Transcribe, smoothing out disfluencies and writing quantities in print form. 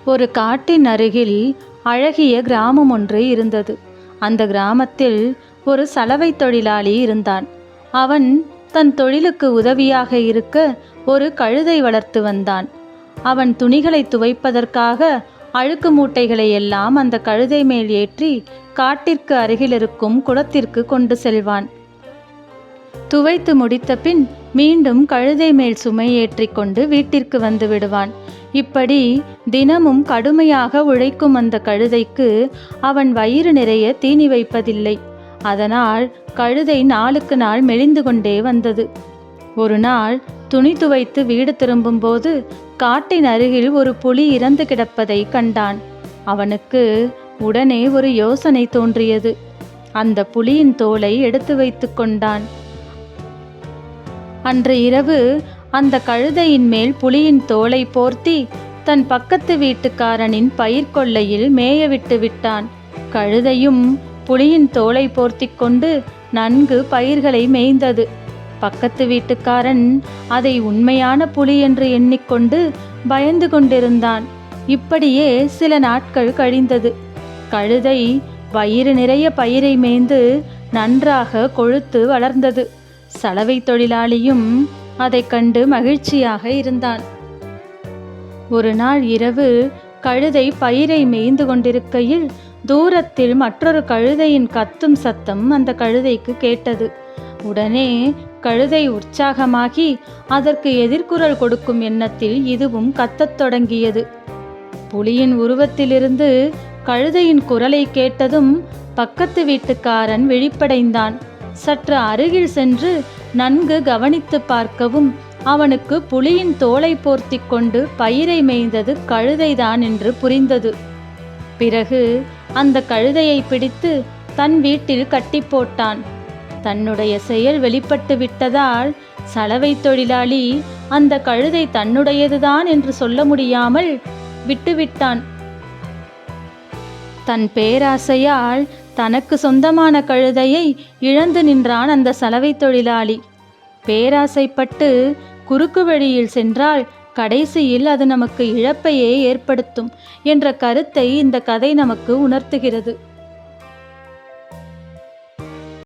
ஒரு காட்டின் அருகில் அழகிய கிராமம் ஒன்று இருந்தது. அந்த கிராமத்தில் ஒரு சலவை தொழிலாளி இருந்தான். அவன் தன் தொழிலுக்கு உதவியாக இருக்க ஒரு கழுதை வளர்த்து வந்தான். அவன் துணிகளை துவைப்பதற்காக அழுக்கு மூட்டைகளை எல்லாம் அந்த கழுதை மேல் ஏற்றி காட்டிற்கு அருகில் இருக்கும் குளத்திற்கு கொண்டு செல்வான். துவைத்து முடித்த பின் மீண்டும் கழுதை மேல் சுமை ஏற்றி கொண்டு வீட்டிற்கு வந்து விடுவான். இப்படி தினமும் கடுமையாக உழைக்கும் அந்த கழுதைக்கு அவன் வயிறு நிறைய தீனி வைப்பதில்லை. அதனால் கழுதை நாளுக்கு நாள் மெலிந்து கொண்டே வந்தது. ஒரு நாள் துணி துவைத்து வீடு திரும்பும்போது காட்டின் அருகில் ஒரு புலி இறந்து கிடப்பதை கண்டான். அவனுக்கு உடனே ஒரு யோசனை தோன்றியது. அந்த புலியின் தோலை எடுத்து வைத்து கொண்டான். அன்று இரவு அந்த கழுதையின் மேல் புலியின் தோலை போர்த்தி தன் பக்கத்து வீட்டுக்காரனின் பயிர் கொல்லையில் மேய விட்டு விட்டான். கழுதையும் புலியின் தோலை போர்த்தி கொண்டு நன்கு பயிர்களை மேய்ந்தது. பக்கத்து வீட்டுக்காரன் அதை உண்மையான புலி என்று எண்ணிக்கொண்டு பயந்து கொண்டிருந்தான். இப்படியே சில நாட்கள் கழிந்தது. கழுதை வயிறு நிறைய பயிரை மேய்ந்து நன்றாக கொழுத்து வளர்ந்தது. சலவை தொழிலாளியும் அதை கண்டு மகிழ்ச்சியாக இருந்தான். ஒரு நாள் இரவு கழுதை பயிரை மேய்ந்து கொண்டிருக்கையில் தூரத்தில் மற்றொரு கழுதையின் கத்தும் சத்தம் அந்த கழுதைக்கு கேட்டது. உடனே கழுதை உற்சாகமாகி அதற்கு எதிர்குரல் கொடுக்கும் எண்ணத்தில் இதுவும் கத்தத் தொடங்கியது. புலியின் உருவத்திலிருந்து கழுதையின் குரலை கேட்டதும் பக்கத்து வீட்டுக்காரன் விழிப்படைந்தான். சற்று அருகில் சென்று நன்கு கவனித்து பார்க்கவும் அவனுக்கு புலியின் தோலை போர்த்தி கொண்டு பயிரை மேய்ந்தது கழுதைதான் என்று புரிந்தது. பிறகு அந்த கழுதையை பிடித்து தன் வீட்டில் கட்டி போட்டான். தன்னுடைய செயல் வெளிப்பட்டு விட்டதால் சலவை தொழிலாளி அந்த கழுதை தன்னுடையதுதான் என்று சொல்ல முடியாமல் விட்டுவிட்டான். தன் பேராசையால் தனக்கு சொந்தமான கழுதையை இழந்து நின்றான் அந்த சலவை தொழிலாளி. பேராசைப்பட்டு குறுக்கு வழியில் சென்றால் கடைசியில் அது நமக்கு இழப்பையே ஏற்படுத்தும் என்ற கருத்தை இந்த கதை நமக்கு உணர்த்துகிறது.